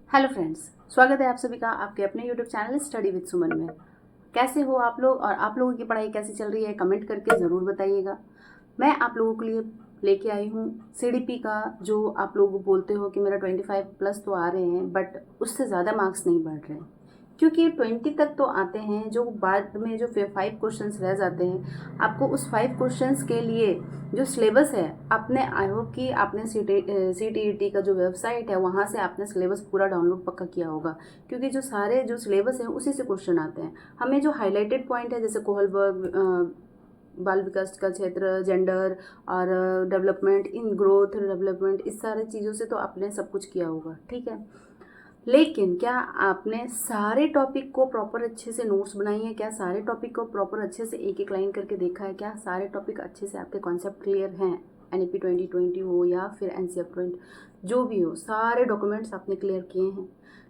Hello friends, स्वागत है आप सभी का आपके अपने यूट्यूब चैनल स्टडी विद सुमन में। कैसे हो आप लोग और आप लोगों की पढ़ाई कैसी चल रही है, कमेंट करके ज़रूर बताइएगा। मैं आप लोगों के लिए लेके आई हूँ सीडीपी का। जो आप लोग बोलते हो कि मेरा 25 प्लस तो आ रहे हैं, बट उससे ज़्यादा मार्क्स नहीं बढ़ रहे हैं, क्योंकि 20 तक तो आते हैं। जो बाद में जो 5 क्वेश्चंस रह जाते हैं, आपको उस 5 क्वेश्चंस के लिए जो सिलेबस है, आपने आई होप कि आपने CTET का जो वेबसाइट है वहाँ से आपने सिलेबस पूरा डाउनलोड पक्का किया होगा, क्योंकि जो सारे जो सिलेबस है उसी से क्वेश्चन आते हैं। हमें जो हाईलाइटेड पॉइंट है, जैसे कोहलबर्ग बाल विकास का क्षेत्र, जेंडर और डेवलपमेंट इन ग्रोथ डेवलपमेंट, इस सारे चीज़ों से तो आपने सब कुछ किया होगा, ठीक है। लेकिन क्या आपने सारे टॉपिक को प्रॉपर अच्छे से नोट्स बनाई है? क्या सारे टॉपिक को प्रॉपर अच्छे से एक एक लाइन करके देखा है? क्या सारे टॉपिक अच्छे से आपके कॉन्सेप्ट क्लियर हैं? NEP 2020 हो या फिर NCF 20, जो भी हो, सारे डॉक्यूमेंट्स आपने क्लियर किए हैं?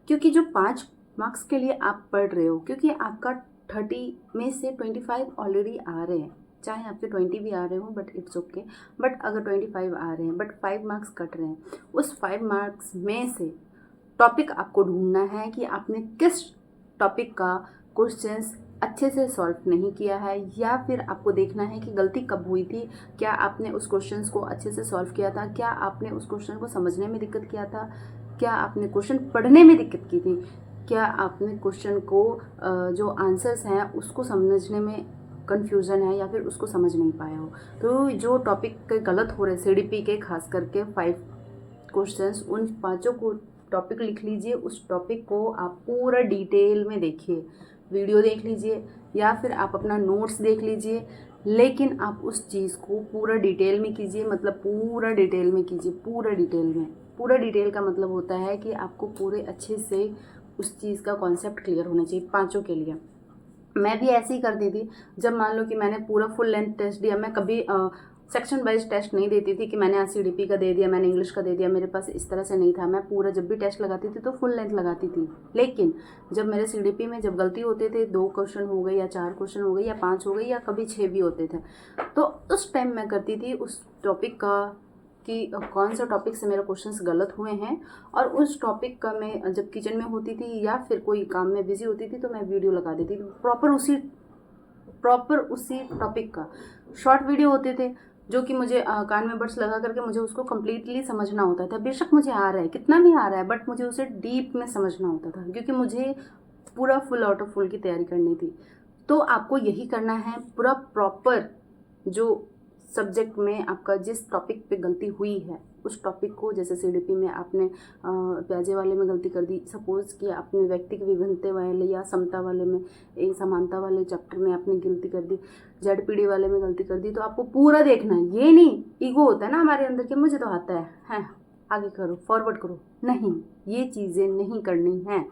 क्योंकि जो 5 मार्क्स के लिए आप पढ़ रहे हो, क्योंकि आपका 30 में से 25 ऑलरेडी आ रहे हैं, चाहे आपके 20 भी आ रहे हो बट इट्स ओके। बट अगर 25 आ रहे हैं बट 5 मार्क्स कट रहे हैं, उस 5 मार्क्स में से टॉपिक आपको ढूंढना है कि आपने किस टॉपिक का क्वेश्चंस अच्छे से सॉल्व नहीं किया है, या फिर आपको देखना है कि गलती कब हुई थी। क्या आपने उस क्वेश्चंस को अच्छे से सॉल्व किया था? क्या आपने उस क्वेश्चन को समझने में दिक्कत किया था? क्या आपने क्वेश्चन पढ़ने में दिक्कत की थी? क्या आपने क्वेश्चन को जो आंसर्स हैं उसको समझने में कन्फ्यूज़न है, या फिर उसको समझ नहीं पाया हो? तो जो टॉपिक गलत हो रहे CDP के, खास करके 5 क्वेश्चंस, उन पांचों को टॉपिक लिख लीजिए। उस टॉपिक को आप पूरा डिटेल में देखिए, वीडियो देख लीजिए या फिर आप अपना नोट्स देख लीजिए, लेकिन आप उस चीज़ को पूरा डिटेल में कीजिए। मतलब पूरा डिटेल में कीजिए, पूरा डिटेल में। पूरा डिटेल का मतलब होता है कि आपको पूरे अच्छे से उस चीज़ का कॉन्सेप्ट क्लियर होना चाहिए पाँचों के लिए। मैं भी ऐसे ही करती थी। जब मान लो कि मैंने पूरा फुल लेंथ टेस्ट दिया, मैं कभी सेक्शन वाइज टेस्ट नहीं देती थी कि मैंने आज CDP का दे दिया, मैंने इंग्लिश का दे दिया। मेरे पास इस तरह से नहीं था। मैं पूरा जब भी टेस्ट लगाती थी तो फुल लेंथ लगाती थी। लेकिन जब मेरे CDP में जब गलती होते थे, 2 क्वेश्चन हो गए या 4 क्वेश्चन हो गए या 5 हो गए या कभी 6 भी होते थे, तो उस टाइम मैं करती थी उस टॉपिक का कि कौन सा टॉपिक से मेरे क्वेश्चंस गलत हुए हैं, और उस टॉपिक का मैं जब किचन में होती थी या फिर कोई काम में बिजी होती थी तो मैं वीडियो लगा देती थी प्रॉपर उसी टॉपिक का। शॉर्ट वीडियो होते थे जो कि मुझे कान में बड्स लगा करके मुझे उसको कम्प्लीटली समझना होता था। बेशक मुझे आ रहा है, कितना भी आ रहा है, बट मुझे उसे डीप में समझना होता था, क्योंकि मुझे पूरा फुल आउट ऑफ फुल की तैयारी करनी थी। तो आपको यही करना है, पूरा प्रॉपर जो सब्जेक्ट में आपका जिस टॉपिक पे गलती हुई है उस टॉपिक को, जैसे CDP में आपने प्याजे वाले में गलती कर दी, सपोज कि आपने व्यक्तिक विभिन्नता वाले या समता वाले में, एक समानता वाले चैप्टर में आपने गलती कर दी, ZPD वाले में गलती कर दी, तो आपको पूरा देखना है। ये नहीं, ईगो होता है ना हमारे अंदर कि मुझे तो आता है आगे करो, फॉरवर्ड करो। नहीं, ये चीज़ें नहीं करनी है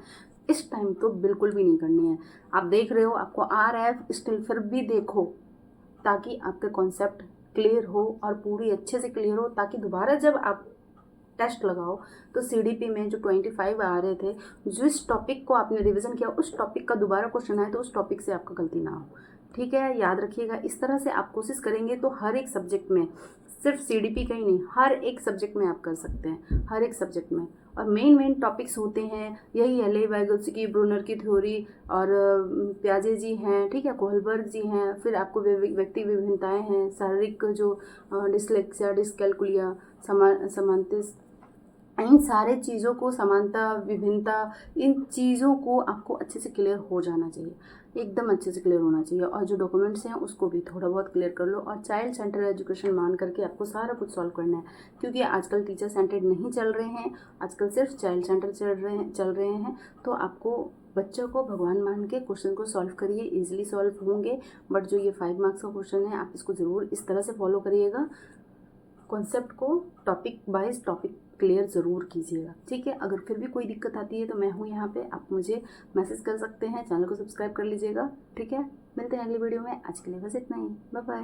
इस टाइम, तो बिल्कुल भी नहीं करनी है। आप देख रहे हो, आपको आ रहा है, स्टिल फिर भी देखो, ताकि आपके कॉन्सेप्ट क्लियर हो और पूरी अच्छे से क्लियर हो, ताकि दोबारा जब आप टेस्ट लगाओ तो CDP में जो 25 आ रहे थे, जिस टॉपिक को आपने रिवीजन किया उस टॉपिक का दोबारा क्वेश्चन आए तो उस टॉपिक से आपका गलती ना हो। ठीक है, याद रखिएगा। इस तरह से आप कोशिश करेंगे तो हर एक सब्जेक्ट में, सिर्फ CDP का ही नहीं, हर एक सब्जेक्ट में आप कर सकते हैं, हर एक सब्जेक्ट में। और मेन टॉपिक्स होते हैं यही है, लेवी वाइगोत्स्की, ब्रूनर की थ्योरी, और प्याजे जी हैं, ठीक है, कोहलबर्ग जी हैं, फिर आपको व्यक्ति विभिन्नताएं हैं, शारीरिक जो डिसलेक्सिया, डिसकैलकुलिया, समांतिस, इन सारे चीज़ों को, समानता, विभिन्नता, इन चीज़ों को आपको अच्छे से क्लियर हो जाना चाहिए, एकदम अच्छे से क्लियर होना चाहिए। और जो डॉक्यूमेंट्स हैं उसको भी थोड़ा बहुत क्लियर कर लो, और चाइल्ड सेंटर एजुकेशन मान करके आपको सारा कुछ सॉल्व करना है, क्योंकि आजकल टीचर सेंटर्ड नहीं चल रहे हैं, आजकल सिर्फ चाइल्ड सेंटर चल रहे हैं। तो आपको बच्चों को भगवान मान के क्वेश्चन को सॉल्व करिए, इजीली सॉल्व होंगे। बट जो ये 5 मार्क्स का क्वेश्चन है, आप इसको ज़रूर इस तरह से फॉलो करिएगा, कॉन्सेप्ट को टॉपिक वाइज टॉपिक क्लियर ज़रूर कीजिएगा, ठीक है। अगर फिर भी कोई दिक्कत आती है तो मैं हूँ यहाँ पे, आप मुझे मैसेज कर सकते हैं, चैनल को सब्सक्राइब कर लीजिएगा, ठीक है। मिलते हैं अगली वीडियो में, आज के लिए बस इतना ही, बाय बाय।